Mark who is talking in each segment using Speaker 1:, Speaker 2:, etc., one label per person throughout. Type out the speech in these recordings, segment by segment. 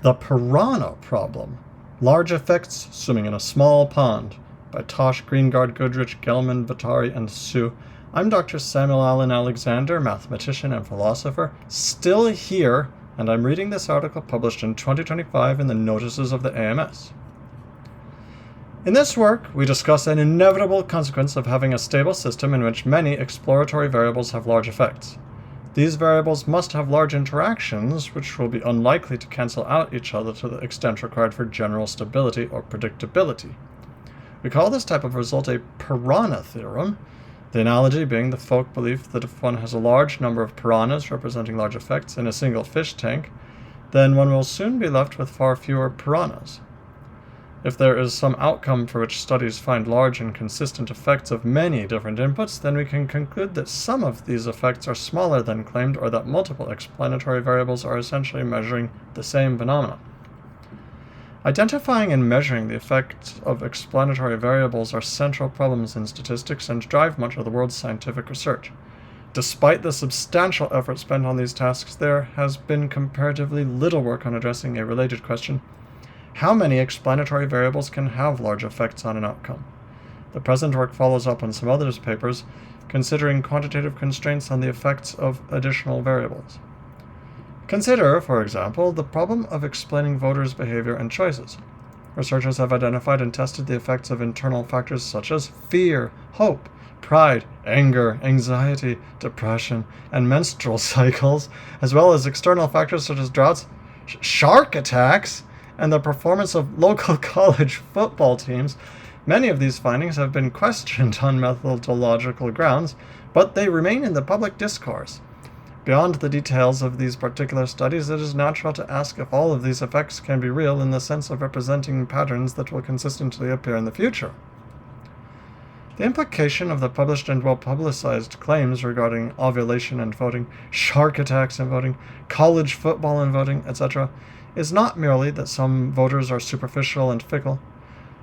Speaker 1: The Piranha Problem. Large Effects Swimming in a Small Pond by Tosh, Greengard, Goodrich, Gelman, Vehtari, and Sue. I'm Dr. Samuel Allen Alexander, mathematician and philosopher, still here, and I'm reading this article published in 2025 in the Notices of the AMS. In this work, we discuss an inevitable consequence of having a stable system in which many exploratory variables have large effects. These variables must have large interactions, which will be unlikely to cancel out each other to the extent required for general stability or predictability. We call this type of result a piranha theorem, the analogy being the folk belief that if one has a large number of piranhas representing large effects in a single fish tank, then one will soon be left with far fewer piranhas. If there is some outcome for which studies find large and consistent effects of many different inputs, then we can conclude that some of these effects are smaller than claimed, or that multiple explanatory variables are essentially measuring the same phenomenon. Identifying and measuring the effects of explanatory variables are central problems in statistics and drive much of the world's scientific research. Despite the substantial effort spent on these tasks, there has been comparatively little work on addressing a related question: how many explanatory variables can have large effects on an outcome? The present work follows up on some other papers considering quantitative constraints on the effects of additional variables. Consider, for example, the problem of explaining voters' behavior and choices. Researchers have identified and tested the effects of internal factors such as fear, hope, pride, anger, anxiety, depression, and menstrual cycles, as well as external factors such as droughts, shark attacks, and the performance of local college football teams. Many of these findings have been questioned on methodological grounds, but they remain in the public discourse. Beyond the details of these particular studies, it is natural to ask if all of these effects can be real in the sense of representing patterns that will consistently appear in the future. The implication of the published and well-publicized claims regarding ovulation and voting, shark attacks and voting, college football and voting, etc., is not merely that some voters are superficial and fickle.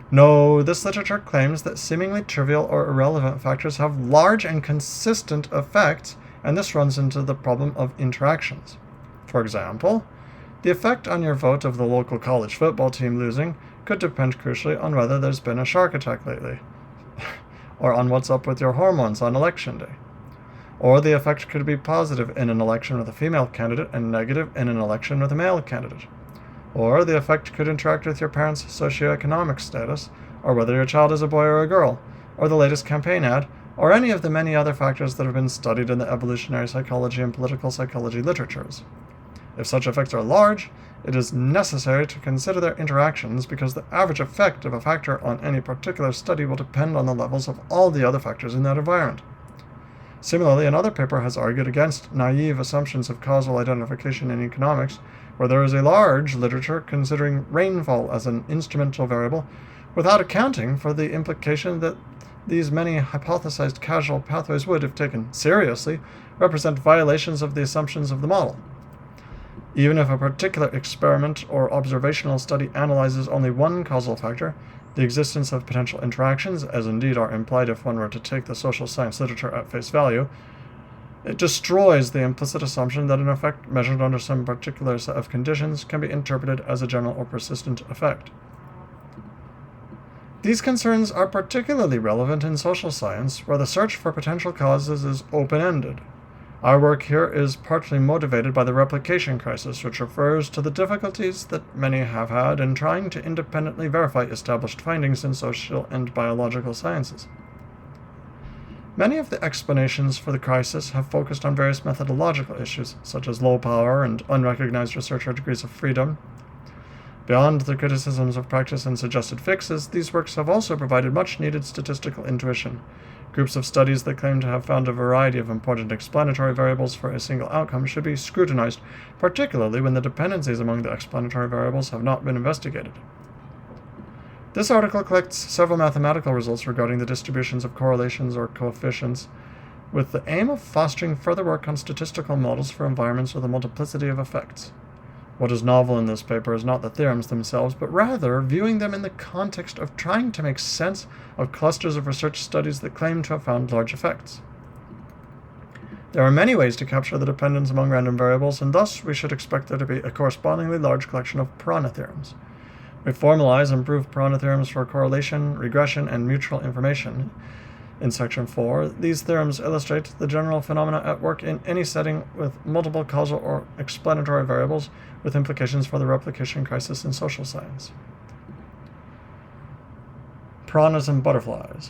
Speaker 1: No, this literature claims that seemingly trivial or irrelevant factors have large and consistent effects, and this runs into the problem of interactions. For example, the effect on your vote of the local college football team losing could depend crucially on whether there's been a shark attack lately, or on what's up with your hormones on election day. Or the effect could be positive in an election with a female candidate and negative in an election with a male candidate. Or the effect could interact with your parents' socioeconomic status, or whether your child is a boy or a girl, or the latest campaign ad, or any of the many other factors that have been studied in the evolutionary psychology and political psychology literatures. If such effects are large, it is necessary to consider their interactions because the average effect of a factor on any particular study will depend on the levels of all the other factors in that environment. Similarly, another paper has argued against naive assumptions of causal identification in economics, where there is a large literature considering rainfall as an instrumental variable, without accounting for the implication that these many hypothesized causal pathways would, if taken seriously, represent violations of the assumptions of the model. Even if a particular experiment or observational study analyzes only one causal factor, the existence of potential interactions, as indeed are implied if one were to take the social science literature at face value, it destroys the implicit assumption that an effect measured under some particular set of conditions can be interpreted as a general or persistent effect. These concerns are particularly relevant in social science, where the search for potential causes is open-ended. Our work here is partly motivated by the replication crisis, which refers to the difficulties that many have had in trying to independently verify established findings in social and biological sciences. Many of the explanations for the crisis have focused on various methodological issues, such as low power and unrecognized researcher degrees of freedom. Beyond the criticisms of practice and suggested fixes, these works have also provided much-needed statistical intuition. Groups of studies that claim to have found a variety of important explanatory variables for a single outcome should be scrutinized, particularly when the dependencies among the explanatory variables have not been investigated. This article collects several mathematical results regarding the distributions of correlations or coefficients, with the aim of fostering further work on statistical models for environments with a multiplicity of effects. What is novel in this paper is not the theorems themselves, but rather viewing them in the context of trying to make sense of clusters of research studies that claim to have found large effects. There are many ways to capture the dependence among random variables, and thus we should expect there to be a correspondingly large collection of Piranha theorems. We formalize and prove Piranha theorems for correlation, regression, and mutual information. In Section 4, these theorems illustrate the general phenomena at work in any setting with multiple causal or explanatory variables with implications for the replication crisis in social science. Piranhas and butterflies.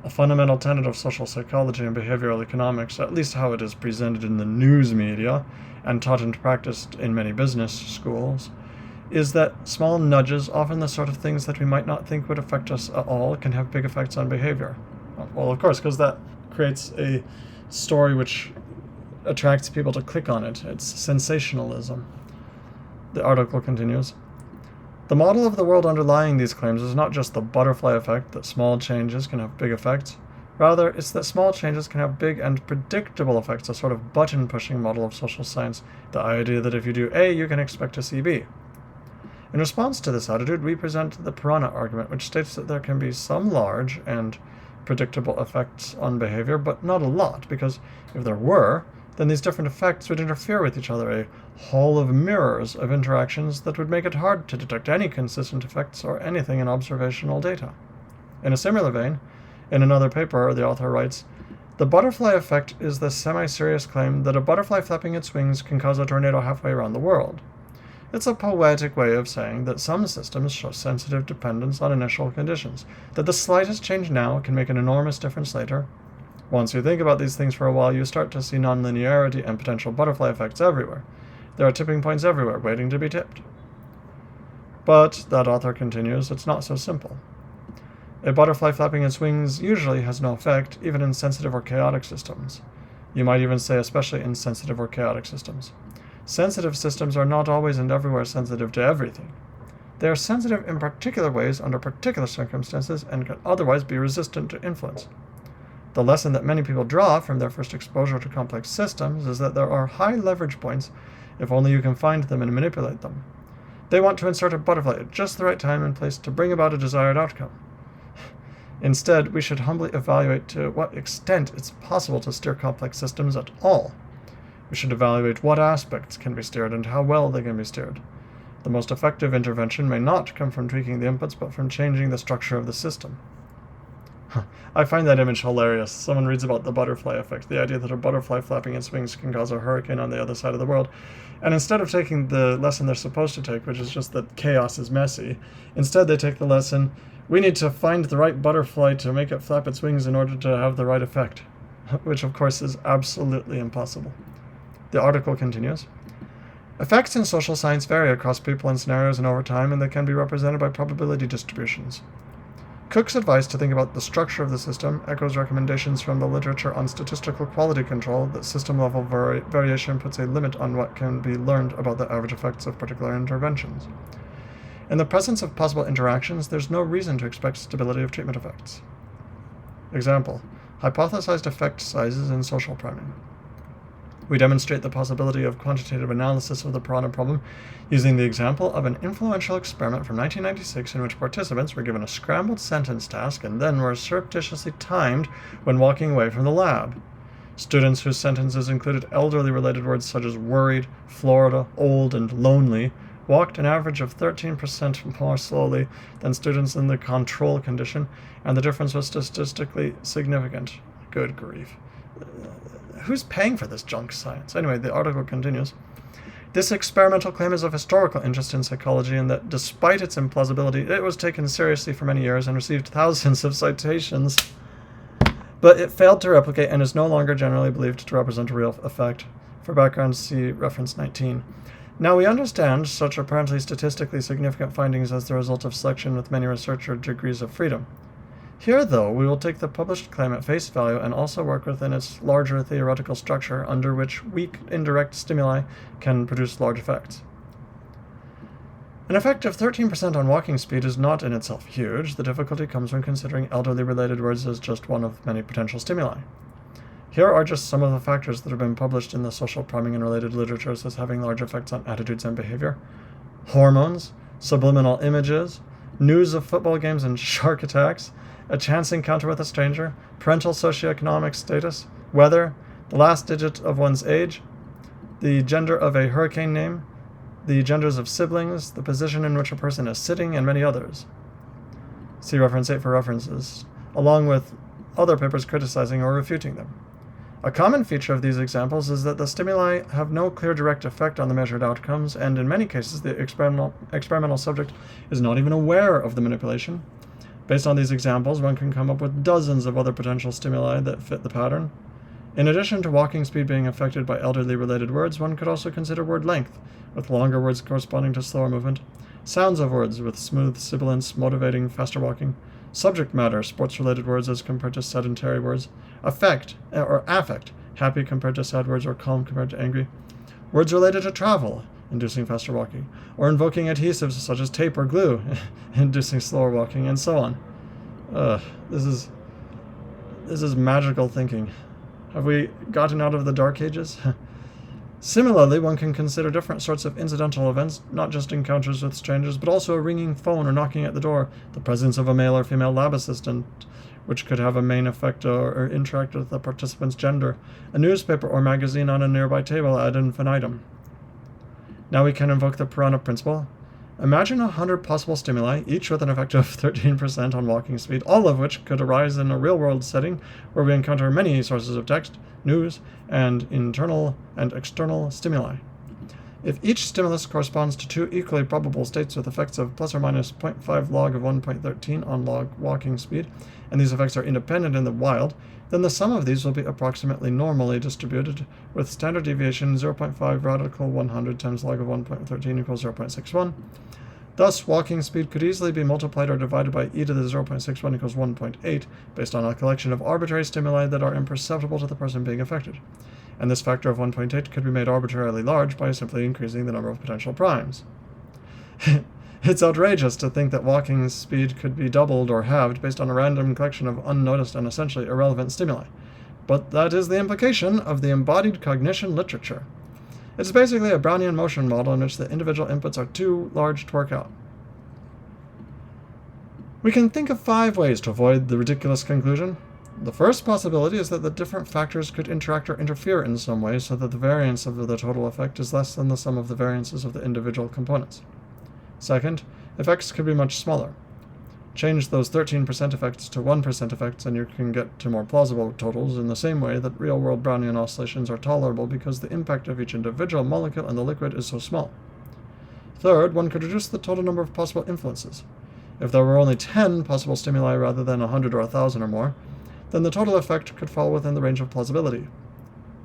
Speaker 1: A fundamental tenet of social psychology and behavioral economics, at least how it is presented in the news media and taught and practiced in many business schools, is that small nudges, often the sort of things that we might not think would affect us at all, can have big effects on behavior. Well, of course, because that creates a story which attracts people to click on it. It's sensationalism. The article continues. The model of the world underlying these claims is not just the butterfly effect that small changes can have big effects. Rather, it's that small changes can have big and predictable effects, a sort of button-pushing model of social science, the idea that if you do A, you can expect to see B. In response to this attitude, we present the Piranha argument, which states that there can be some large and predictable effects on behavior, but not a lot, because if there were, then these different effects would interfere with each other, a hall of mirrors of interactions that would make it hard to detect any consistent effects or anything in observational data. In a similar vein, in another paper, the author writes, "The butterfly effect is the semi-serious claim that a butterfly flapping its wings can cause a tornado halfway around the world. It's a poetic way of saying that some systems show sensitive dependence on initial conditions, that the slightest change now can make an enormous difference later. Once you think about these things for a while, you start to see nonlinearity and potential butterfly effects everywhere. There are tipping points everywhere waiting to be tipped." But, that author continues, it's not so simple. A butterfly flapping its wings usually has no effect, even in sensitive or chaotic systems. You might even say especially in sensitive or chaotic systems. Sensitive systems are not always and everywhere sensitive to everything. They are sensitive in particular ways under particular circumstances and can otherwise be resistant to influence. The lesson that many people draw from their first exposure to complex systems is that there are high leverage points if only you can find them and manipulate them. They want to insert a butterfly at just the right time and place to bring about a desired outcome. Instead, we should humbly evaluate to what extent it's possible to steer complex systems at all. We should evaluate what aspects can be steered and how well they can be steered. The most effective intervention may not come from tweaking the inputs, but from changing the structure of the system. I find that image hilarious. Someone reads about the butterfly effect, the idea that a butterfly flapping its wings can cause a hurricane on the other side of the world. And instead of taking the lesson they're supposed to take, which is just that chaos is messy, instead they take the lesson, we need to find the right butterfly to make it flap its wings in order to have the right effect, which of course is absolutely impossible. The article continues. Effects in social science vary across people and scenarios and over time, and they can be represented by probability distributions. Cook's advice to think about the structure of the system echoes recommendations from the literature on statistical quality control that system-level variation puts a limit on what can be learned about the average effects of particular interventions. In the presence of possible interactions, there's no reason to expect stability of treatment effects. Example, hypothesized effect sizes in social priming. We demonstrate the possibility of quantitative analysis of the Piranha problem using the example of an influential experiment from 1996 in which participants were given a scrambled sentence task and then were surreptitiously timed when walking away from the lab. Students whose sentences included elderly-related words such as worried, Florida, old, and lonely walked an average of 13% more slowly than students in the control condition, and the difference was statistically significant. Good grief. Who's paying for this junk science? Anyway, the article continues. This experimental claim is of historical interest in psychology in that, despite its implausibility, it was taken seriously for many years and received thousands of citations. But it failed to replicate and is no longer generally believed to represent a real effect. For background, see reference 19. Now, we understand such apparently statistically significant findings as the result of selection with many researcher degrees of freedom. Here, though, we will take the published claim at face value and also work within its larger theoretical structure under which weak indirect stimuli can produce large effects. An effect of 13% on walking speed is not in itself huge. The difficulty comes when considering elderly-related words as just one of many potential stimuli. Here are just some of the factors that have been published in the social priming and related literatures as having large effects on attitudes and behavior. Hormones, subliminal images, news of football games and shark attacks, a chance encounter with a stranger, parental socioeconomic status, weather, the last digit of one's age, the gender of a hurricane name, the genders of siblings, the position in which a person is sitting, and many others. See reference 8 for references, along with other papers criticizing or refuting them. A common feature of these examples is that the stimuli have no clear direct effect on the measured outcomes, and in many cases the experimental subject is not even aware of the manipulation. Based on these examples, one can come up with dozens of other potential stimuli that fit the pattern. In addition to walking speed being affected by elderly related words, one could also consider word length, with longer words corresponding to slower movement, sounds of words with smooth sibilance motivating faster walking, subject matter, sports-related words as compared to sedentary words, affect, happy compared to sad words or calm compared to angry, words related to travel, inducing faster walking, or invoking adhesives such as tape or glue, inducing slower walking, and so on. This is magical thinking. Have we gotten out of the Dark Ages? Similarly, one can consider different sorts of incidental events, not just encounters with strangers, but also a ringing phone or knocking at the door, the presence of a male or female lab assistant, which could have a main effect or interact with the participant's gender, a newspaper or magazine on a nearby table ad infinitum. Now we can invoke the Piranha principle. Imagine 100 possible stimuli, each with an effect of 13% on walking speed, all of which could arise in a real-world setting where we encounter many sources of text, news, and internal and external stimuli. If each stimulus corresponds to two equally probable states with effects of plus or minus 0.5 log of 1.13 on log walking speed, and these effects are independent in the wild, then the sum of these will be approximately normally distributed, with standard deviation 0.5 radical 100 times log of 1.13 equals 0.61. Thus, walking speed could easily be multiplied or divided by e to the 0.61 equals 1.8, based on a collection of arbitrary stimuli that are imperceptible to the person being affected. And this factor of 1.8 could be made arbitrarily large by simply increasing the number of potential primes. It's outrageous to think that walking speed could be doubled or halved based on a random collection of unnoticed and essentially irrelevant stimuli. But that is the implication of the embodied cognition literature. It's basically a Brownian motion model in which the individual inputs are too large to work out. We can think of 5 ways to avoid the ridiculous conclusion. The first possibility is that the different factors could interact or interfere in some way so that the variance of the total effect is less than the sum of the variances of the individual components. Second, effects could be much smaller. Change those 13% effects to 1% effects and you can get to more plausible totals in the same way that real-world Brownian oscillations are tolerable because the impact of each individual molecule in the liquid is so small. Third, one could reduce the total number of possible influences. If there were only 10 possible stimuli rather than 100 or 1,000 or more, then the total effect could fall within the range of plausibility.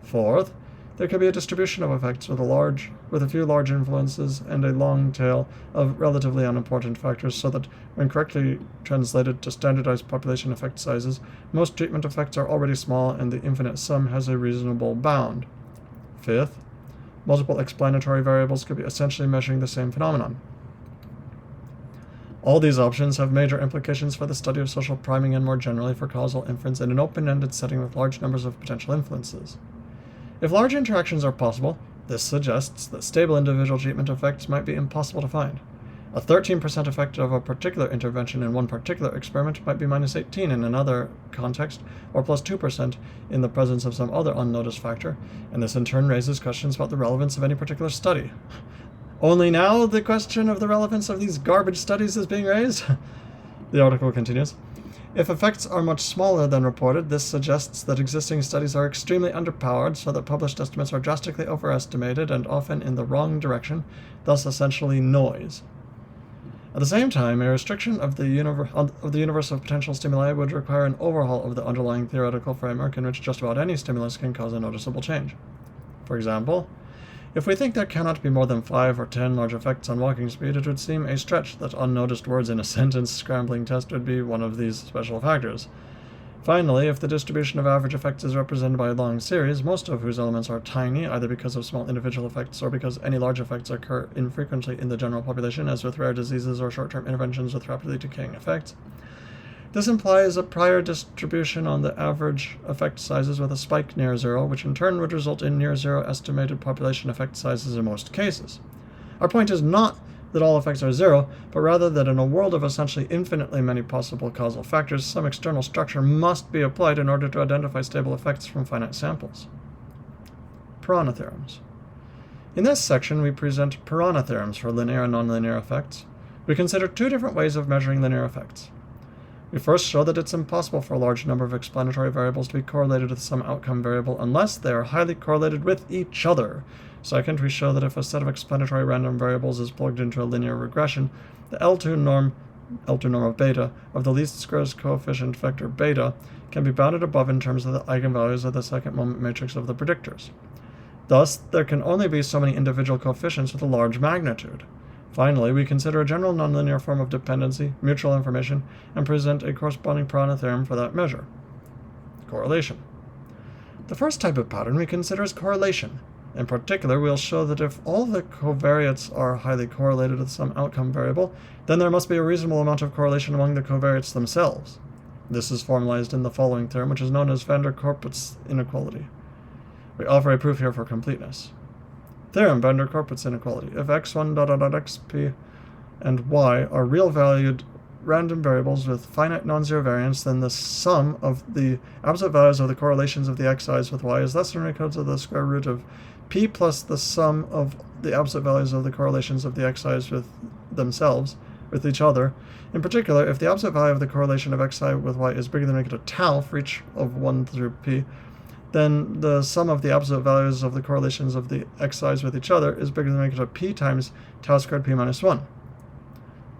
Speaker 1: Fourth, there could be a distribution of effects with a few large influences and a long tail of relatively unimportant factors so that, when correctly translated to standardized population effect sizes, most treatment effects are already small and the infinite sum has a reasonable bound. Fifth, multiple explanatory variables could be essentially measuring the same phenomenon. All these options have major implications for the study of social priming and more generally for causal inference in an open-ended setting with large numbers of potential influences. If large interactions are possible, this suggests that stable individual treatment effects might be impossible to find. A 13% effect of a particular intervention in one particular experiment might be minus 18 in another context, or plus 2% in the presence of some other unnoticed factor, and this in turn raises questions about the relevance of any particular study. Only now the question of the relevance of these garbage studies is being raised? The article continues. If effects are much smaller than reported, this suggests that existing studies are extremely underpowered so that published estimates are drastically overestimated and often in the wrong direction, thus essentially noise. At the same time, a restriction of the universe of potential stimuli would require an overhaul of the underlying theoretical framework in which just about any stimulus can cause a noticeable change. For example, if we think there cannot be more than 5 or 10 large effects on walking speed, it would seem a stretch that unnoticed words in a sentence scrambling test would be one of these special factors. Finally, if the distribution of average effects is represented by a long series, most of whose elements are tiny, either because of small individual effects or because any large effects occur infrequently in the general population, as with rare diseases or short-term interventions with rapidly decaying effects, this implies a prior distribution on the average effect sizes with a spike near zero, which in turn would result in near zero estimated population effect sizes in most cases. Our point is not that all effects are zero, but rather that in a world of essentially infinitely many possible causal factors, some external structure must be applied in order to identify stable effects from finite samples. Piranha theorems. In this section, we present Piranha theorems for linear and nonlinear effects. We consider two different ways of measuring linear effects. We first show that it's impossible for a large number of explanatory variables to be correlated with some outcome variable unless they are highly correlated with each other. Second, we show that if a set of explanatory random variables is plugged into a linear regression, the L2 norm of beta of the least squares coefficient vector beta can be bounded above in terms of the eigenvalues of the second moment matrix of the predictors. Thus, there can only be so many individual coefficients with a large magnitude. Finally, we consider a general nonlinear form of dependency, mutual information, and present a corresponding Piranha theorem for that measure. Correlation. The first type of pattern we consider is correlation. In particular, we'll show that if all the covariates are highly correlated with some outcome variable, then there must be a reasonable amount of correlation among the covariates themselves. This is formalized in the following theorem, which is known as van der Corput's inequality. We offer a proof here for completeness. Theorem van der Corput's inequality. If x1 xp and y are real-valued random variables with finite non-zero variance, then the sum of the absolute values of the correlations of the xi's with y is less than or equal to the square root of p plus the sum of the absolute values of the correlations of the xi's with themselves, with each other. In particular, if the absolute value of the correlation of xi with y is bigger than or equal to tau for each of 1 through p, then the sum of the absolute values of the correlations of the xi's with each other is bigger than or equal to p times tau squared p minus 1.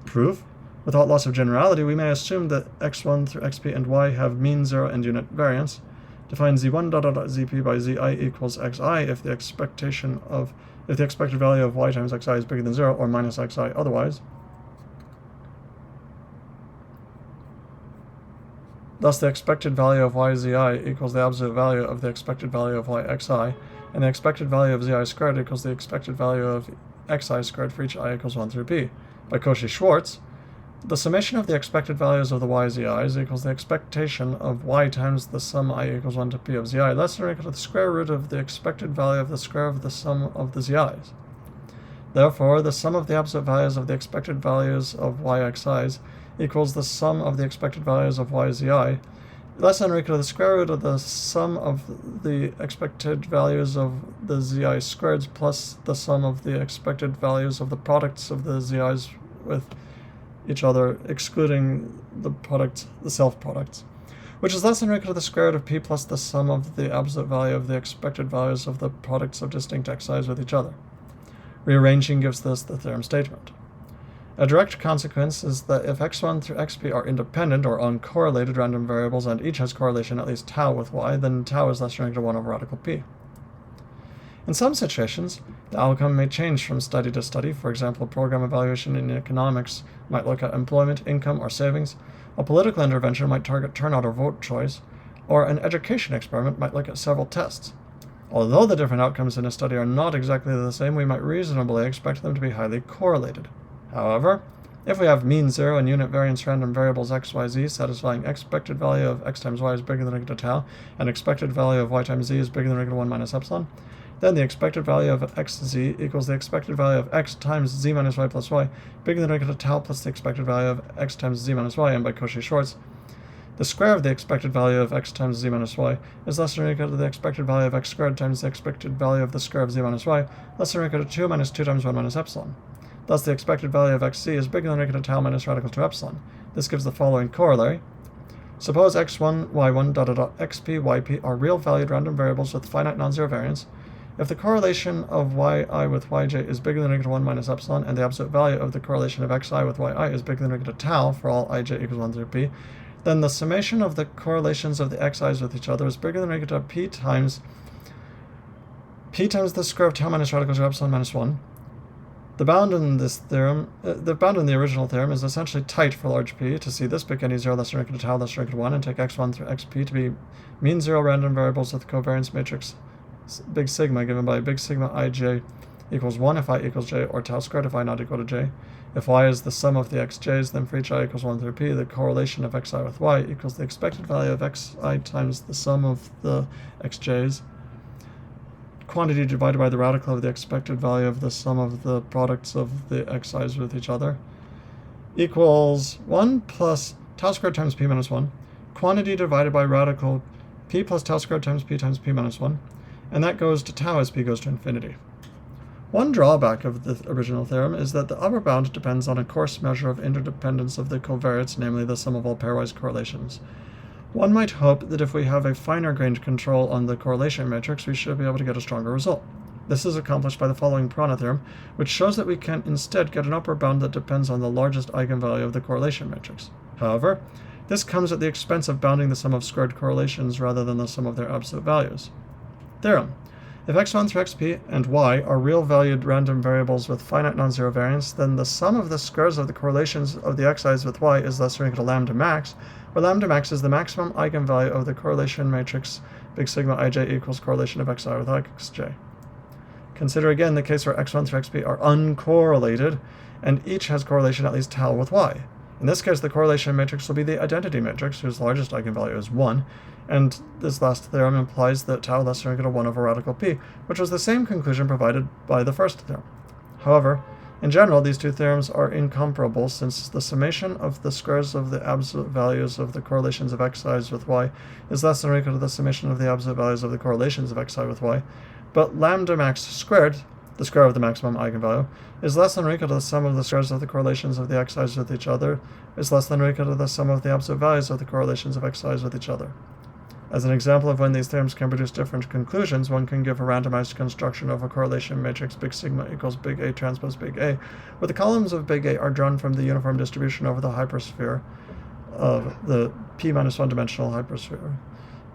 Speaker 1: Proof. Without loss of generality, we may assume that x1 through xp and y have mean zero and unit variance. Define z1 zp by zi equals xi if the expected value of y times xi is bigger than 0 or minus xi otherwise. Thus, the expected value of yzi equals the absolute value of the expected value of yxi, and the expected value of zi squared equals the expected value of xi squared for each I equals 1 through p. By Cauchy-Schwarz, the summation of the expected values of the yzi's equals the expectation of y times the sum I equals 1 to p of zi less than or equal to the square root of the expected value of the square of the sum of the zi's. Therefore, the sum of the absolute values of the expected values of yxi's equals the sum of the expected values of yzi less than or equal to the square root of the sum of the expected values of the zi squareds plus the sum of the expected values of the products of the zi's with each other, excluding the self-products, which is less than or equal to the square root of p plus the sum of the absolute value of the expected values of the products of distinct xi's with each other. Rearranging gives this the theorem statement. A direct consequence is that if x1 through xp are independent or uncorrelated random variables and each has correlation at least tau with y, then tau is less than or equal to 1 over radical p. In some situations, the outcome may change from study to study. For example, a program evaluation in economics might look at employment, income, or savings. A political intervention might target turnout or vote choice, or an education experiment might look at several tests. Although the different outcomes in a study are not exactly the same, we might reasonably expect them to be highly correlated. However, if we have mean zero and unit variance random variables x, y, z satisfying expected value of x times y is bigger than or equal to tau, and expected value of y times z is bigger than or equal to 1 minus epsilon, then the expected value of xz equals the expected value of x times z minus y plus y, bigger than or equal to tau plus the expected value of x times z minus y, and by Cauchy-Schwarz, the square of the expected value of x times z minus y is less than or equal to the expected value of x squared times the expected value of the square of z minus y, less than or equal to 2 minus 2 times 1 minus epsilon. Thus, the expected value of xz is bigger than or equal to tau minus radical 2 epsilon. This gives the following corollary. Suppose x1, y1, xp, yp are real-valued random variables with finite non-zero variance. If the correlation of yi with yj is bigger than or equal to 1 minus epsilon, and the absolute value of the correlation of xi with yi is bigger than or equal to tau for all ij equals 1 through p, then the summation of the correlations of the xi's with each other is bigger than or equal to p times the square of tau minus radical 2 epsilon minus 1. The bound in the original theorem is essentially tight for large p. To see this, pick any 0 less than or equal to tau less than or equal to 1 and take x1 through xp to be mean zero random variables with covariance matrix big sigma given by big sigma ij equals 1 if I equals j, or tau squared if I not equal to j. If y is the sum of the xj's, then for each I equals 1 through p, the correlation of xi with y equals the expected value of xi times the sum of the xj's, quantity divided by the radical of the expected value of the sum of the products of the xi's with each other, equals 1 plus tau squared times p minus 1, quantity divided by radical p plus tau squared times p minus 1, and that goes to tau as p goes to infinity. One drawback of the original theorem is that the upper bound depends on a coarse measure of interdependence of the covariates, namely the sum of all pairwise correlations. One might hope that if we have a finer-grained control on the correlation matrix, we should be able to get a stronger result. This is accomplished by the following Piranha theorem, which shows that we can instead get an upper bound that depends on the largest eigenvalue of the correlation matrix. However, this comes at the expense of bounding the sum of squared correlations rather than the sum of their absolute values. Theorem. If x1 through xp and y are real-valued random variables with finite non-zero variance, then the sum of the squares of the correlations of the xi's with y is less than or equal to lambda max, where lambda max is the maximum eigenvalue of the correlation matrix big sigma ij equals correlation of xi with xj. Consider again the case where x1 through xp are uncorrelated, and each has correlation at least tau with y. In this case, the correlation matrix will be the identity matrix, whose largest eigenvalue is 1, and this last theorem implies that tau less than or equal to 1 over radical p, which was the same conclusion provided by the first theorem. However, in general, these two theorems are incomparable, since the summation of the squares of the absolute values of the correlations of xi's with y is less than or equal to the summation of the absolute values of the correlations of xi with y, but lambda max squared, the square of the maximum eigenvalue, is less than or equal to the sum of the squares of the correlations of the xi's with each other, is less than or equal to the sum of the absolute values of the correlations of xi's with each other. As an example of when these theorems can produce different conclusions, one can give a randomized construction of a correlation matrix big sigma equals big A transpose big A, where the columns of big A are drawn from the uniform distribution over the hypersphere of the p-1 dimensional hypersphere.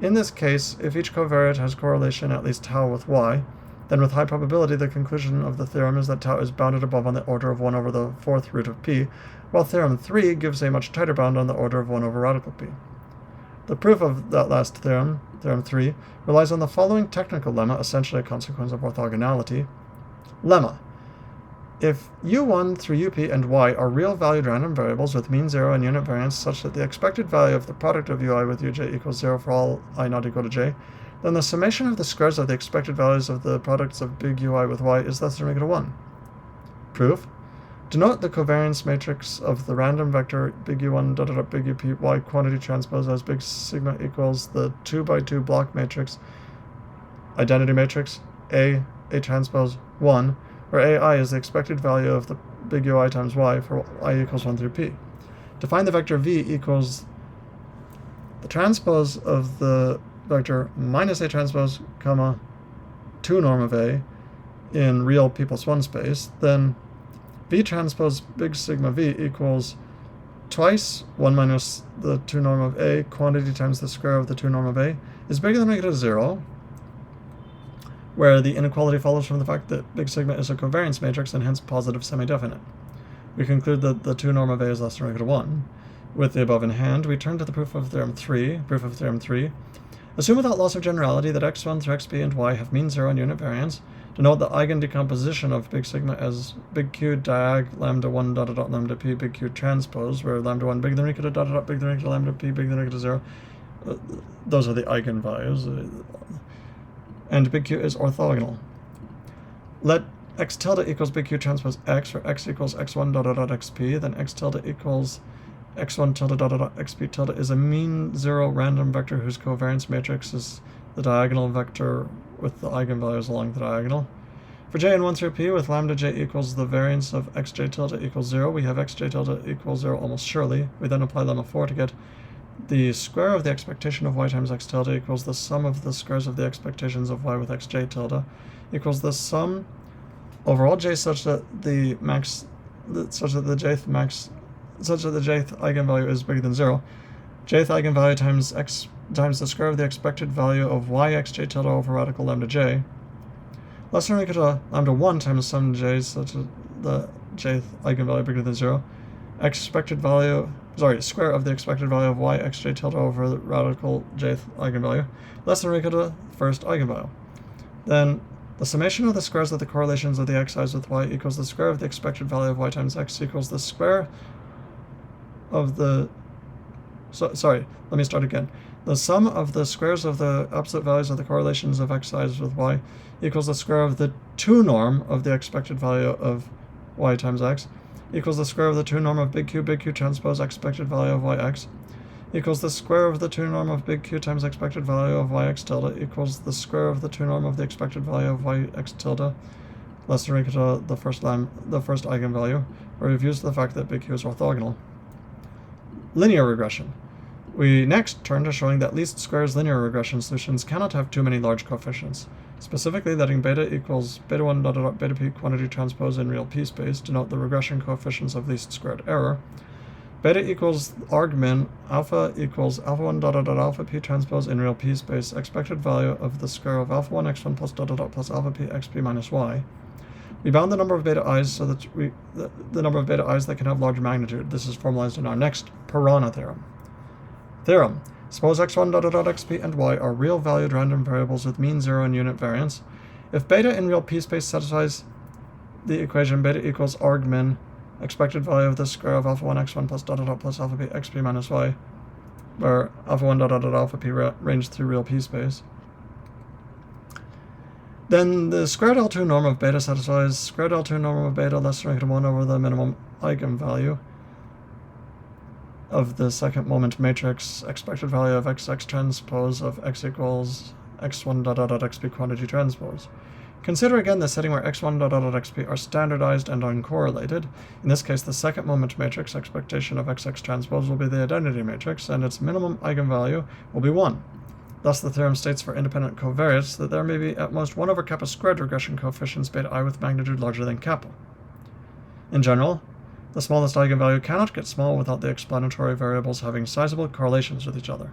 Speaker 1: In this case, if each covariate has correlation at least tau with y, then with high probability the conclusion of the theorem is that tau is bounded above on the order of 1 over the 4th root of p, while theorem 3 gives a much tighter bound on the order of 1 over radical p. The proof of that last theorem, theorem 3, relies on the following technical lemma, essentially a consequence of orthogonality. Lemma. If u1 through up and y are real-valued random variables with mean 0 and unit variance such that the expected value of the product of ui with uj equals 0 for all I not equal to j, then the summation of the squares of the expected values of the products of big ui with y is less than or equal to 1. Proof. Denote the covariance matrix of the random vector big U1 dot dot big UP y quantity transpose as big sigma equals the 2 by 2 block matrix, identity matrix, A transpose 1, where AI is the expected value of the big UI times y for I equals 1 through p. Define the vector v equals the transpose of the vector minus A transpose, comma, 2 norm of A in real p plus 1 space, then v transpose big sigma v equals twice 1 minus the 2 norm of A quantity times the square of the 2 norm of A is bigger than or equal to 0, where the inequality follows from the fact that big sigma is a covariance matrix and hence positive semi-definite. We conclude that the 2 norm of A is less than or equal to 1. With the above in hand, we turn to the proof of theorem 3. Proof of theorem 3. Assume without loss of generality that x1 through xp and y have mean 0 and unit variance. Denote the eigendecomposition of big sigma as big Q diag lambda 1 dot dot lambda p big Q transpose, where lambda 1 bigger than or equal to dot dot bigger than or equal to lambda p bigger than or equal to 0. Those are the eigenvalues. And big Q is orthogonal. Let x tilde equals big Q transpose x, where x equals x1 dot dot xp, then x tilde equals x1 tilde dot dot xp tilde is a mean 0 random vector whose covariance matrix is the diagonal vector with the eigenvalues along the diagonal. For j in 1 through p, with lambda j equals the variance of xj tilde equals 0, we have xj tilde equals 0 almost surely. We then apply lemma 4 to get the square of the expectation of y times x tilde equals the sum of the squares of the expectations of y with xj tilde equals the sum over all j such that the jth eigenvalue is bigger than 0. Jth eigenvalue times x times the square of the expected value of y xj tilde over radical lambda j, less than or equal to lambda 1 times some j such that the jth eigenvalue bigger than 0, square of the expected value of y xj tilde over the radical jth eigenvalue, less than or equal to first eigenvalue. Then the summation of the squares of the correlations of the xi's with y equals the square of the expected value of y times x equals the square of the... let me start again. The sum of the squares of the absolute values of the correlations of xi's with y equals the square of the 2 norm of the expected value of y times x equals the square of the 2 norm of big Q transpose expected value of yx equals the square of the 2 norm of big Q times expected value of yx tilde equals the square of the 2 norm of the expected value of yx tilde less than or equal to the first eigenvalue, where we've used the fact that big Q is orthogonal. Linear regression. We next turn to showing that least squares linear regression solutions cannot have too many large coefficients. Specifically, letting beta equals beta 1 dot dot beta p quantity transpose in real p space denote the regression coefficients of least squared error. Beta equals arg min, alpha equals alpha 1 dot dot alpha p transpose in real p space expected value of the square of alpha 1 x1 plus dot dot plus alpha p xp minus y. We bound the number of beta i's so that the number of beta i's that can have large magnitude. This is formalized in our next Piranha theorem. Theorem. Suppose x1 dot dot xp and y are real valued random variables with mean 0 and unit variance. If beta in real p space satisfies the equation beta equals arg min expected value of the square of alpha 1 x1 plus dot dot plus alpha p xp minus y, where alpha 1 dot dot alpha p range through real p space, then the squared L2 norm of beta satisfies squared L2 norm of beta less than or equal to 1 over the minimum eigenvalue of the second moment matrix expected value of xx transpose of x equals x1 dot dot dot xp quantity transpose. Consider again the setting where x1 dot dot dot xp are standardized and uncorrelated. In this case, the second moment matrix expectation of xx transpose will be the identity matrix, and its minimum eigenvalue will be 1. Thus, the theorem states for independent covariates that there may be at most 1 over kappa squared regression coefficients beta I with magnitude larger than kappa. In general, the smallest eigenvalue cannot get small without the explanatory variables having sizable correlations with each other.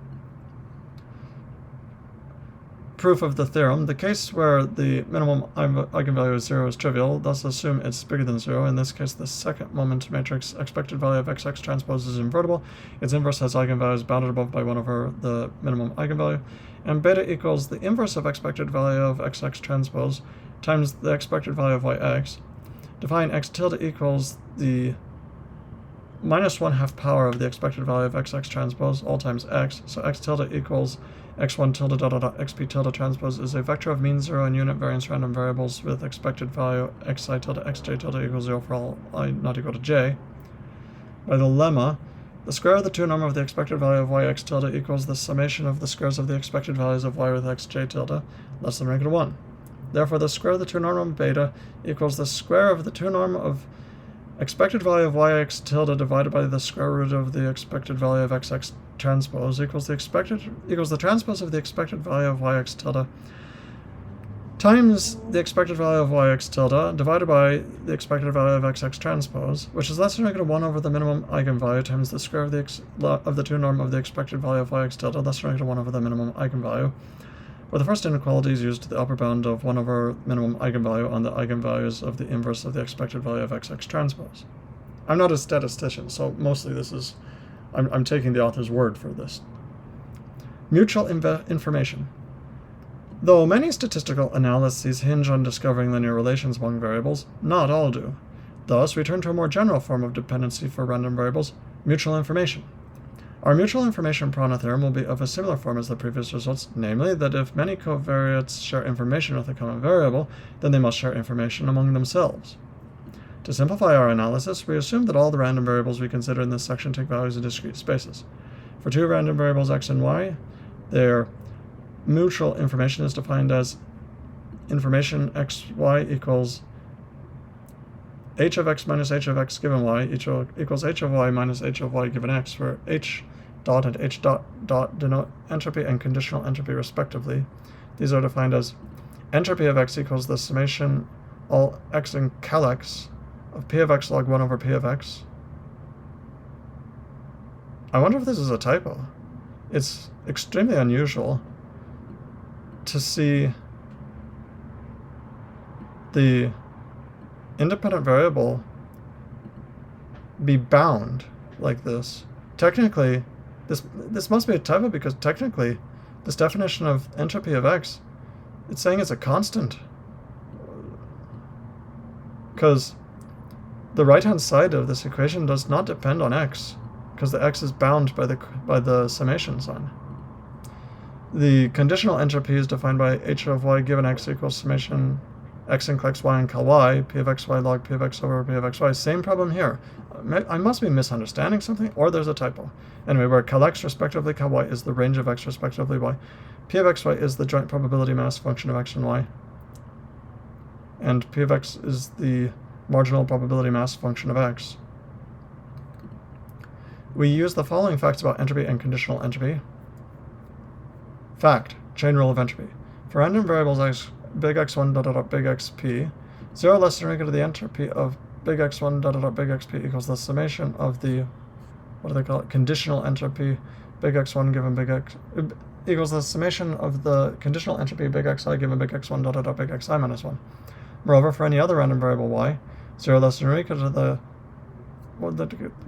Speaker 1: Proof of the theorem. The case where the minimum eigenvalue is 0 is trivial, thus assume it's bigger than 0. In this case, the second moment matrix expected value of xx transpose is invertible. Its inverse has eigenvalues bounded above by 1 over the minimum eigenvalue. And beta equals the inverse of expected value of xx transpose times the expected value of yx. Define x tilde equals the minus 1/2 power of the expected value of xx transpose, all times x. So x tilde equals x1 tilde dot dot xp tilde transpose is a vector of mean 0 and unit variance random variables with expected value xi tilde xj tilde equals 0 for all I not equal to j. By the lemma, the square of the 2 norm of the expected value of yx tilde equals the summation of the squares of the expected values of y with xj tilde less than or equal to 1. Therefore, the square of the 2 norm of beta equals the square of the 2 norm of expected value of yx tilde divided by the square root of the expected value of xx transpose equals the transpose of the expected value of yx tilde times the expected value of yx tilde divided by the expected value of xx transpose, which is less than or equal to 1 over the minimum eigenvalue times the square of the 2 norm of the expected value of yx tilde less than or equal to 1 over the minimum eigenvalue, where the first inequality is used to the upper bound of 1 over minimum eigenvalue on the eigenvalues of the inverse of the expected value of xx transpose. I'm not a statistician, so mostly this is I'm taking the author's word for this. Mutual information. Though many statistical analyses hinge on discovering linear relations among variables, not all do. Thus, we turn to a more general form of dependency for random variables, mutual information. Our mutual information Piranha theorem will be of a similar form as the previous results, namely that if many covariates share information with a common variable, then they must share information among themselves. To simplify our analysis, we assume that all the random variables we consider in this section take values in discrete spaces. For two random variables x and y, their mutual information is defined as information xy equals h of x minus h of x given y equals h of y minus h of y given x, where h dot and h dot dot denote entropy and conditional entropy respectively. These are defined as entropy of x equals the summation all x and cal x of p of x log 1 over p of x. I wonder if this is a typo. It's extremely unusual to see the independent variable be bound like this. Technically, this must be a typo because technically this definition of entropy of x, it's saying it's a constant. Because the right-hand side of this equation does not depend on x, because the x is bound by the summation sign. The conditional entropy is defined by h of y given x equals summation x and x y and cal y, p of xy log p of x over p of xy. Same problem here. I must be misunderstanding something, or there's a typo. Anyway, where cal x respectively cal y is the range of x respectively y. P of xy is the joint probability mass function of x and y. And P of x is the marginal probability mass function of x. We use the following facts about entropy and conditional entropy. Fact, chain rule of entropy. For random variables x, big x1 dot dot dot big xp, 0 less than or equal to the entropy of big x1 dot dot dot big xp equals the summation of the, what do they call it, conditional entropy big x1 given big x, equals the summation of the conditional entropy big xi given big x1 dot dot dot big xi minus 1. Moreover, for any other random variable y, 0 less than or equal to the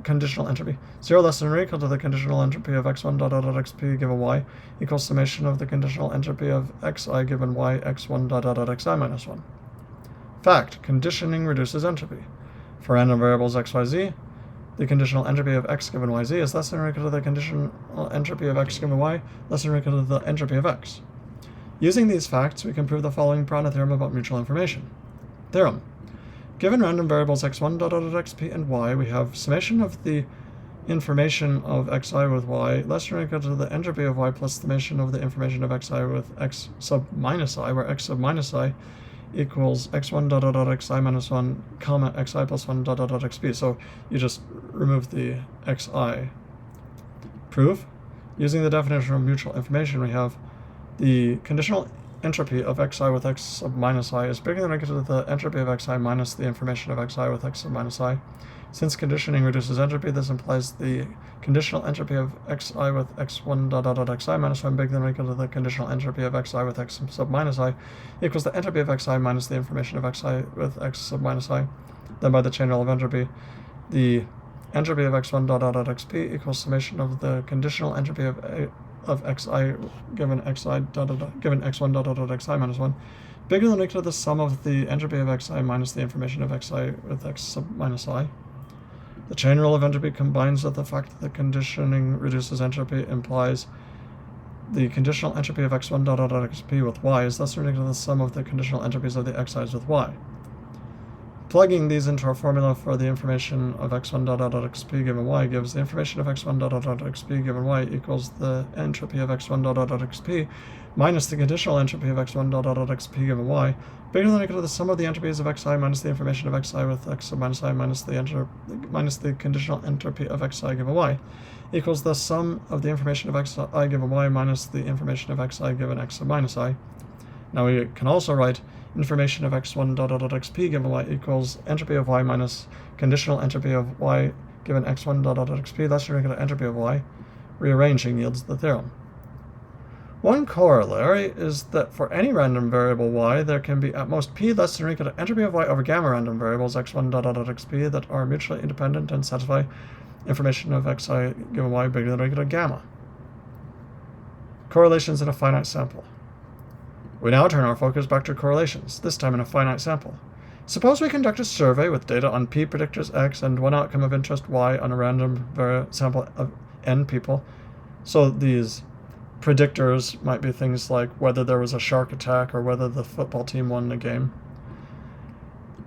Speaker 1: conditional entropy, 0 less than or equal to the conditional entropy of x1 dot dot dot xp given y equals summation of the conditional entropy of xi given y x1 dot dot dot xi minus 1. Fact, conditioning reduces entropy. For random variables x, y, z, the conditional entropy of x given y, z is less than or equal to the conditional entropy of x given y less than or equal to the entropy of x. Using these facts, we can prove the following Piranha theorem about mutual information. Theorem. Given random variables x1 dot dot dot xp and y, we have summation of the information of xi with y less than or equal to the entropy of y plus summation of the information of xi with x sub minus I, where x sub minus I equals x1 dot dot dot xi minus 1 comma xi plus 1 dot dot dot xp. So you just remove the xi. Proof. Using the definition of mutual information, we have the conditional entropy of xi with x sub minus I is bigger than or equal to the entropy of xi minus the information of xi with x sub minus I. Since conditioning reduces entropy, this implies the conditional entropy of xi with x1 dot dot dot xi minus 1 bigger than or equal to the conditional entropy of xi with x sub minus I equals the entropy of xi minus the information of xi with x sub minus I. Then by the chain rule of entropy, the entropy of x1 dot dot dot xp equals summation of the conditional entropy of xi given xi dot dot dot given x1 dot dot dot xi minus 1 bigger than or equal to the sum of the entropy of xi minus the information of xi with x sub minus I. The chain rule of entropy combines with the fact that the conditioning reduces entropy implies the conditional entropy of x1 dot dot dot xp with y is less than or equal to the sum of the conditional entropies of the xi's with y. Plugging these into our formula for the information of x1 dot dot dot xp given y gives the information of x1 dot dot dot xp given y equals the entropy of x1 dot dot dot xp minus the conditional entropy of x1 dot dot dot xp given y bigger than or equal to the sum of the entropies of xi minus the information of xi with x sub minus I minus the conditional entropy of xi given y equals the sum of the information of xi given y minus the information of xi given x sub minus I. Now we can also write information of x1 dot dot dot xp given y equals entropy of y minus conditional entropy of y given x1 dot dot dot xp less than or equal to entropy of y. Rearranging yields the theorem. One corollary is that for any random variable y, there can be at most p less than or equal to entropy of y over gamma random variables x1 dot dot dot xp that are mutually independent and satisfy information of xi given y bigger than or equal to gamma. Correlations in a finite sample. We now turn our focus back to correlations, this time in a finite sample. Suppose we conduct a survey with data on p predictors x and one outcome of interest y on a random sample of n people. So these predictors might be things like whether there was a shark attack or whether the football team won the game.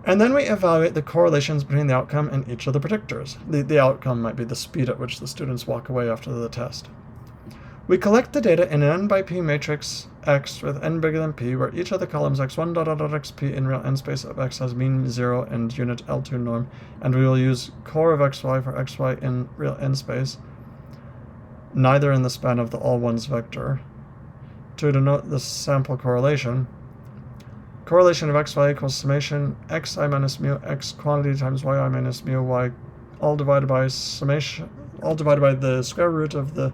Speaker 1: And then we evaluate the correlations between the outcome and each of the predictors. The outcome might be the speed at which the students walk away after the test. We collect the data in an n by p matrix X with n bigger than p, where each of the columns x1 dot dot dot xp in real n space of X has mean 0 and unit L2 norm, and we will use core of xy for xy in real n space, neither in the span of the all ones vector, to denote the sample correlation. Correlation of xy equals summation xi minus mu x quantity times yi minus mu y, all divided by the square root of the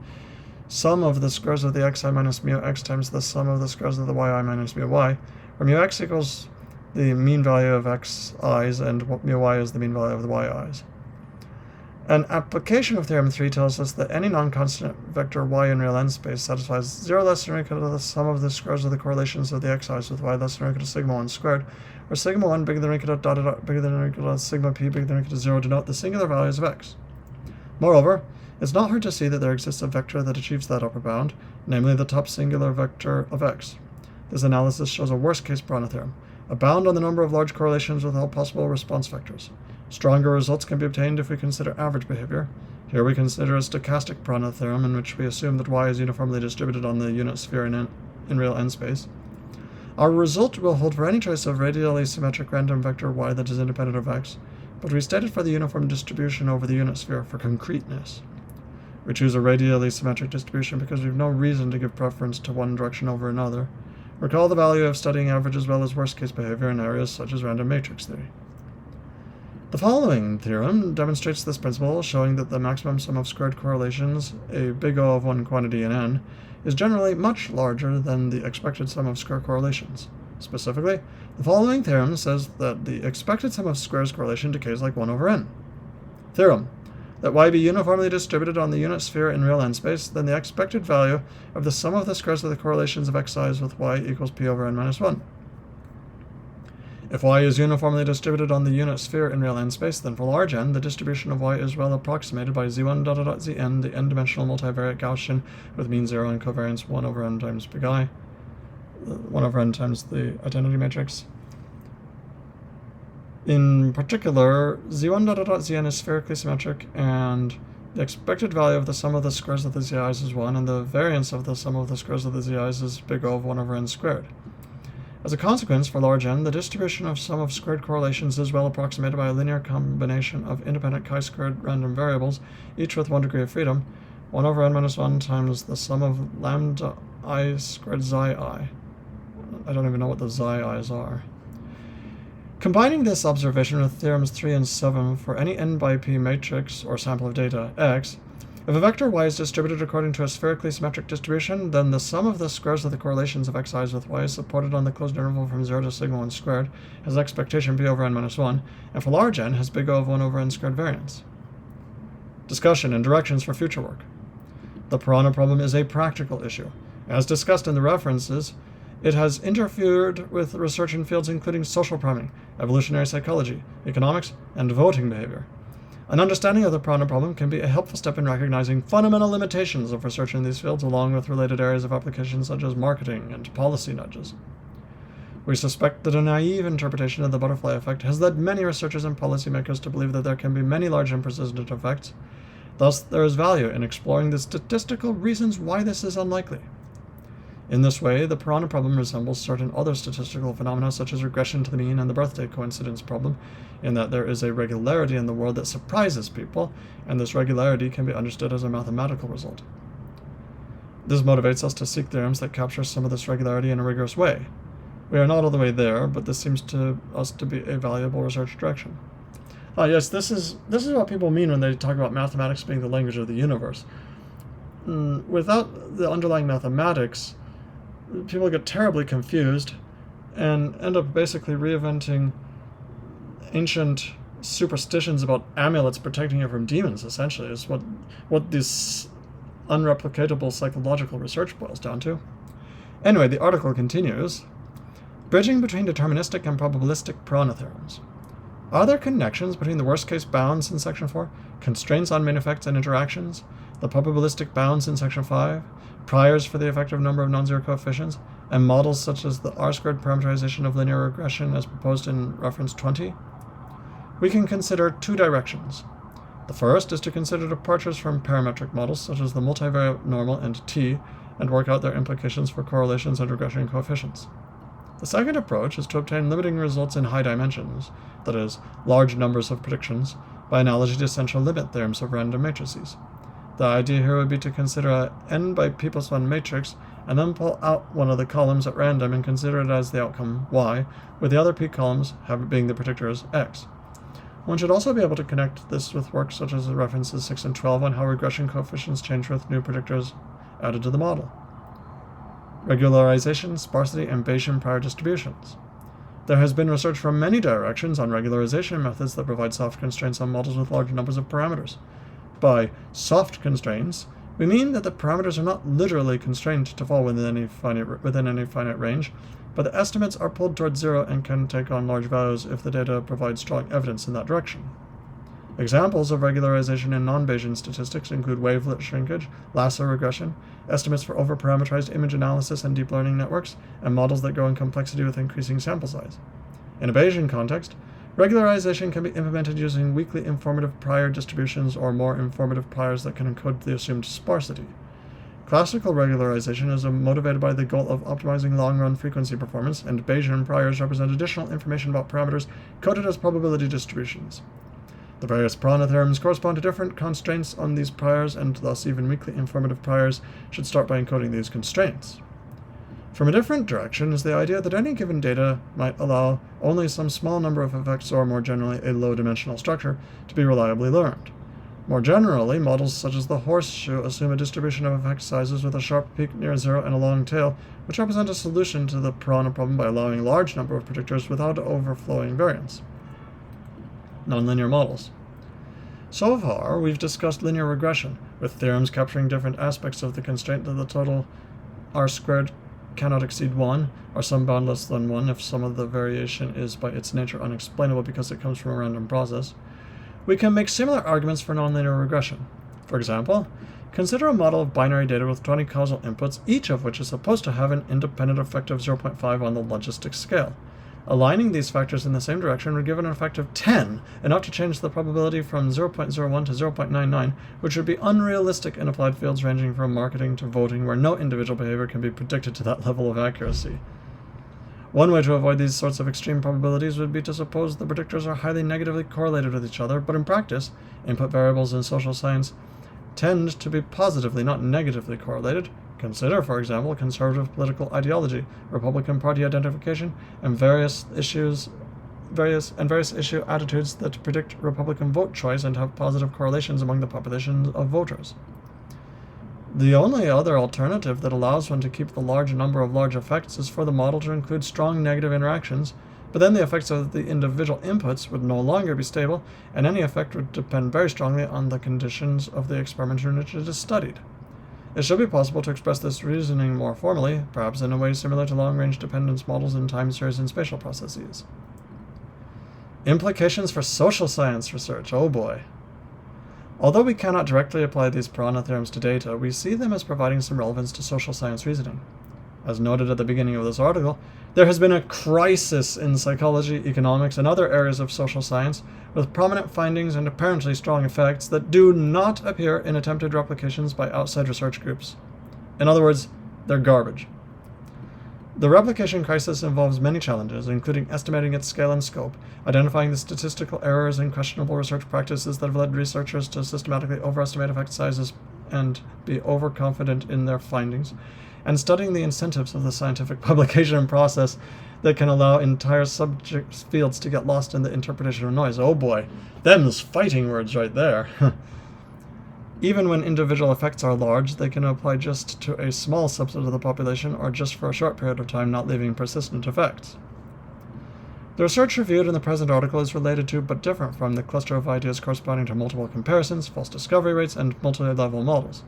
Speaker 1: sum of the squares of the xi minus mu x times the sum of the squares of the yi minus mu y, where mu x equals the mean value of xi's and mu y is the mean value of the yi's. An application of Theorem 3 tells us that any non-constant vector y in real n space satisfies 0 less than or equal to the sum of the squares of the correlations of the xi's with y less than or equal to sigma 1 squared, where sigma 1 bigger than or equal to dot dot dot bigger than or equal to sigma p bigger than or equal to 0 denote the singular values of x. Moreover, it's not hard to see that there exists a vector that achieves that upper bound, namely the top singular vector of x. This analysis shows a worst-case Piranha theorem, a bound on the number of large correlations with all possible response vectors. Stronger results can be obtained if we consider average behavior. Here we consider a stochastic Piranha theorem in which we assume that y is uniformly distributed on the unit sphere in real n space. Our result will hold for any choice of radially symmetric random vector y that is independent of x, but we state it for the uniform distribution over the unit sphere for concreteness. We choose a radially symmetric distribution because we have no reason to give preference to one direction over another. Recall the value of studying average as well as worst-case behavior in areas such as random matrix theory. The following theorem demonstrates this principle, showing that the maximum sum of squared correlations, a big O of one quantity in n, is generally much larger than the expected sum of square correlations. Specifically, the following theorem says that the expected sum of squares correlation decays like 1 over n. Theorem: that y be uniformly distributed on the unit sphere in real n space, then the expected value of the sum of the squares of the correlations of xi's with y equals p over n minus 1. If y is uniformly distributed on the unit sphere in real n space, then for large n, the distribution of y is well approximated by z1 dot dot zn, the n-dimensional multivariate Gaussian with mean 0 and covariance 1 over n times big I, 1 over n times the identity matrix. In particular, z1 dot dot zn is spherically symmetric, and the expected value of the sum of the squares of the zi's is 1, and the variance of the sum of the squares of the zi's is big O of 1 over n squared. As a consequence, for large n, the distribution of sum of squared correlations is well approximated by a linear combination of independent chi-squared random variables, each with 1 degree of freedom, 1 over n minus 1 times the sum of lambda I squared xi I. I don't even know what the xi i's are. Combining this observation with theorems 3 and 7 for any n by p matrix, or sample of data, x, if a vector y is distributed according to a spherically symmetric distribution, then the sum of the squares of the correlations of xi's with y supported on the closed interval from 0 to sigma 1 squared has expectation p over n minus 1, and for large n has big O of 1 over n squared variance. Discussion and directions for future work. The Piranha problem is a practical issue. As discussed in the references, it has interfered with research in fields including social programming, evolutionary psychology, economics, and voting behavior. An understanding of the Piranha problem can be a helpful step in recognizing fundamental limitations of research in these fields, along with related areas of application such as marketing and policy nudges. We suspect that a naive interpretation of the butterfly effect has led many researchers and policymakers to believe that there can be many large and persistent effects. Thus, there is value in exploring the statistical reasons why this is unlikely. In this way, the Piranha problem resembles certain other statistical phenomena such as regression to the mean and the birthday coincidence problem, in that there is a regularity in the world that surprises people, and this regularity can be understood as a mathematical result. This motivates us to seek theorems that capture some of this regularity in a rigorous way. We are not all the way there, but this seems to us to be a valuable research direction. Yes, this is what people mean when they talk about mathematics being the language of the universe. Without the underlying mathematics, people get terribly confused and end up basically reinventing ancient superstitions about amulets protecting you from demons, essentially, is what this unreplicatable psychological research boils down to. Anyway, the article continues. Bridging between deterministic and probabilistic Piranha theorems. Are there connections between the worst-case bounds in Section 4, constraints on main effects and interactions, the probabilistic bounds in Section 5, priors for the effective number of non-zero coefficients, and models such as the R-squared parameterization of linear regression as proposed in reference 20? We can consider two directions. The first is to consider departures from parametric models such as the multivariate normal and T, and work out their implications for correlations and regression coefficients. The second approach is to obtain limiting results in high dimensions, that is, large numbers of predictions, by analogy to central limit theorems of random matrices. The idea here would be to consider a n by p plus 1 matrix, and then pull out one of the columns at random and consider it as the outcome y, with the other p columns being the predictors x. One should also be able to connect this with work such as the references 6 and 12 on how regression coefficients change with new predictors added to the model. Regularization, sparsity, and Bayesian prior distributions. There has been research from many directions on regularization methods that provide soft constraints on models with large numbers of parameters. By soft constraints, we mean that the parameters are not literally constrained to fall within any finite range, but the estimates are pulled towards zero and can take on large values if the data provide strong evidence in that direction. Examples of regularization in non-Bayesian statistics include wavelet shrinkage, lasso regression, estimates for overparameterized image analysis and deep learning networks, and models that grow in complexity with increasing sample size. In a Bayesian context, Regularization can be implemented using weakly informative prior distributions or more informative priors that can encode the assumed sparsity. Classical regularization is motivated by the goal of optimizing long-run frequency performance, and Bayesian priors represent additional information about parameters coded as probability distributions. The various Piranha theorems correspond to different constraints on these priors, and thus even weakly informative priors should start by encoding these constraints. From a different direction is the idea that any given data might allow only some small number of effects, or more generally a low-dimensional structure, to be reliably learned. More generally, models such as the horseshoe assume a distribution of effect sizes with a sharp peak near zero and a long tail, which represent a solution to the Piranha problem by allowing a large number of predictors without overflowing variance. Nonlinear models. So far, we've discussed linear regression, with theorems capturing different aspects of the constraint that the total r² cannot exceed 1, or some bound less than 1 if some of the variation is by its nature unexplainable because it comes from a random process. We can make similar arguments for nonlinear regression. For example, consider a model of binary data with 20 causal inputs, each of which is supposed to have an independent effect of 0.5 on the logistic scale. Aligning these factors in the same direction would give an effect of 10, enough to change the probability from 0.01 to 0.99, which would be unrealistic in applied fields ranging from marketing to voting, where no individual behavior can be predicted to that level of accuracy. One way to avoid these sorts of extreme probabilities would be to suppose the predictors are highly negatively correlated with each other, but in practice, input variables in social science tend to be positively, not negatively correlated. Consider, for example, conservative political ideology, Republican Party identification, and various issue attitudes that predict Republican vote choice and have positive correlations among the population of voters. The only other alternative that allows one to keep the large number of large effects is for the model to include strong negative interactions, but then the effects of the individual inputs would no longer be stable, and any effect would depend very strongly on the conditions of the experiment in which it is studied. It should be possible to express this reasoning more formally, perhaps in a way similar to long-range dependence models in time series and spatial processes. Implications for social science research, oh boy. Although we cannot directly apply these Piranha theorems to data, we see them as providing some relevance to social science reasoning. As noted at the beginning of this article, there has been a crisis in psychology, economics, and other areas of social science, with prominent findings and apparently strong effects that do not appear in attempted replications by outside research groups. In other words, they're garbage. The replication crisis involves many challenges, including estimating its scale and scope, identifying the statistical errors and questionable research practices that have led researchers to systematically overestimate effect sizes and be overconfident in their findings, and studying the incentives of the scientific publication process that can allow entire subject fields to get lost in the interpretation of noise. Oh boy, them's fighting words right there. Even when individual effects are large, they can apply just to a small subset of the population or just for a short period of time, not leaving persistent effects. The research reviewed in the present article is related to, but different from, the cluster of ideas corresponding to multiple comparisons, false discovery rates, and multi-level models.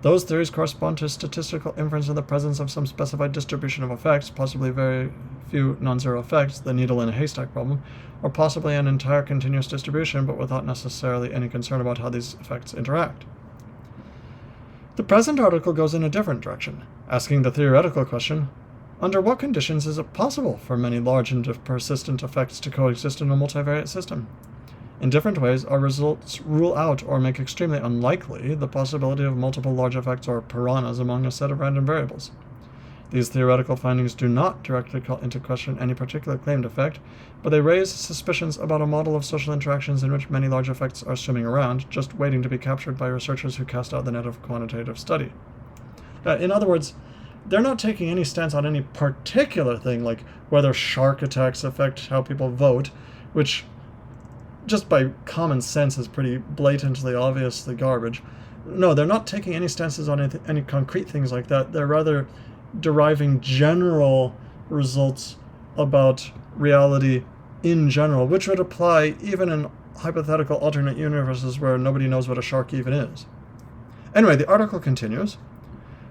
Speaker 1: Those theories correspond to statistical inference in the presence of some specified distribution of effects, possibly very few non-zero effects, the needle in a haystack problem, or possibly an entire continuous distribution, but without necessarily any concern about how these effects interact. The present article goes in a different direction, asking the theoretical question, under what conditions is it possible for many large and persistent effects to coexist in a multivariate system? In different ways, our results rule out or make extremely unlikely the possibility of multiple large effects or piranhas among a set of random variables. These theoretical findings do not directly call into question any particular claimed effect, but they raise suspicions about a model of social interactions in which many large effects are swimming around, just waiting to be captured by researchers who cast out the net of quantitative study. In other words, they're not taking any stance on any particular thing, like whether shark attacks affect how people vote, which just by common sense is pretty blatantly obviously garbage. No, they're not taking any stances on any concrete things like that. They're rather deriving general results about reality in general, which would apply even in hypothetical alternate universes where nobody knows what a shark even is. Anyway, the article continues.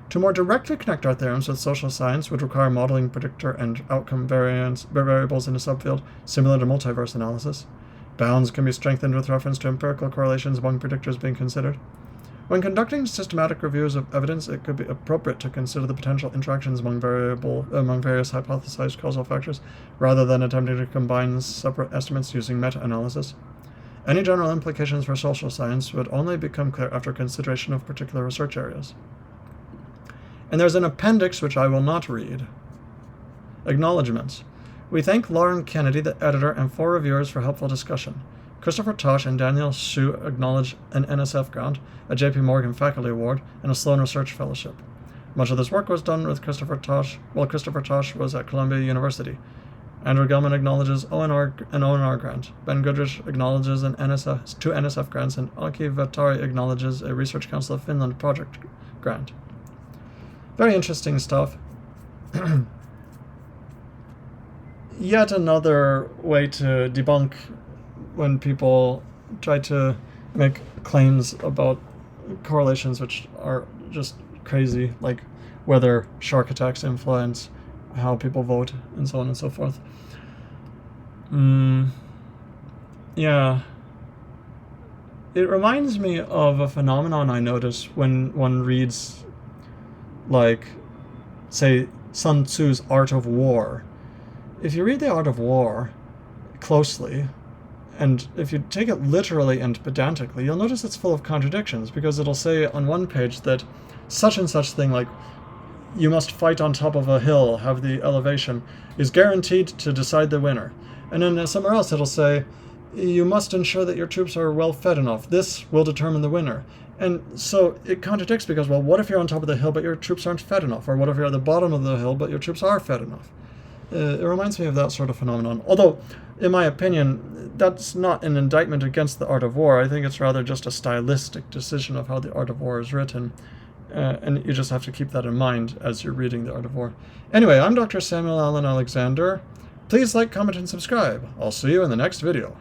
Speaker 1: To more directly connect our theorems with social science would require modeling predictor and outcome variables in a subfield, similar to multiverse analysis. Bounds can be strengthened with reference to empirical correlations among predictors being considered. When conducting systematic reviews of evidence, it could be appropriate to consider the potential interactions among various hypothesized causal factors, rather than attempting to combine separate estimates using meta-analysis. Any general implications for social science would only become clear after consideration of particular research areas. And there's an appendix which I will not read. Acknowledgements. We thank Lauren Kennedy, the editor, and 4 reviewers for helpful discussion. Christopher Tosh and Daniel Hsu acknowledge an NSF grant, a JP Morgan Faculty Award, and a Sloan Research Fellowship. Much of this work was done with Christopher Tosh while Christopher Tosh was at Columbia University. Andrew Gelman acknowledges an ONR grant. Ben Goodrich acknowledges 2 NSF grants, and Aki Vehtari acknowledges a Research Council of Finland project grant. Very interesting stuff. Yet another way to debunk when people try to make claims about correlations which are just crazy, like whether shark attacks influence how people vote and so on and so forth. Yeah. It reminds me of a phenomenon I notice when one reads, like, say, Sun Tzu's Art of War. If you read The Art of War closely, and if you take it literally and pedantically, you'll notice it's full of contradictions, because it'll say on one page that such and such thing, like, you must fight on top of a hill, have the elevation, is guaranteed to decide the winner. And then somewhere else it'll say, you must ensure that your troops are well fed enough. This will determine the winner. And so it contradicts, because, well, what if you're on top of the hill but your troops aren't fed enough? Or what if you're at the bottom of the hill but your troops are fed enough? It reminds me of that sort of phenomenon. Although, in my opinion, that's not an indictment against The Art of War. I think it's rather just a stylistic decision of how The Art of War is written. And you just have to keep that in mind as you're reading The Art of War. Anyway, I'm Dr. Samuel Alan Alexander. Please like, comment, and subscribe. I'll see you in the next video.